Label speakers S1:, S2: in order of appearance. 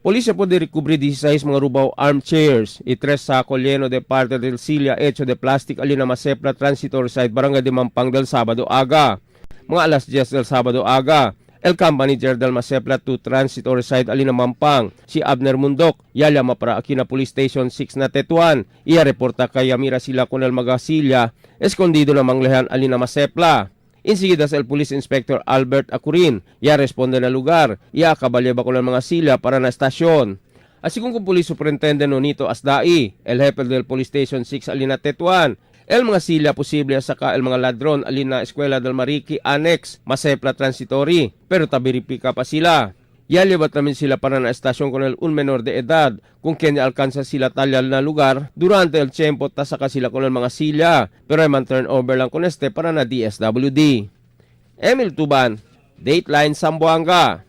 S1: Polisya po recubri 16 mga rubaw armchairs y 3 saco lleno de parte del silla hecho de plastic alina Masepla Transitory Site Barangay de Mampang del Sabado aga. Mga alas 10 del Sabado aga. El Camp Manager del Masepla 2 Transitory Site alina Mampang, si Abner Mundok, yala mapara Aquina Police Station 6 na Tetuan, iya reporta kaya mira sila con el magasilya, escondido na manglehan alina Masepla. Enseguida el Police Inspector Albert Acurin, ya responde na lugar, ya kabalyaba ko ng mga sila para na estasyon. Así kung Police Superintendent Nonito Asdai, el jefe del Police Station 6 alina Tetuan, el mga sila posible saka el mga ladron alina Eskwela del Mariki Annex, Masepla Transitory, pero tabiripika pa sila. Yalibat namin sila para na estasyon con el un menor de edad kung kanya alcanza sila talyal na lugar durante el tiempo tasaka sila con el mga sila pero ay man turnover lang con este para na DSWD. Emil Tuban, Dateline Zamboanga.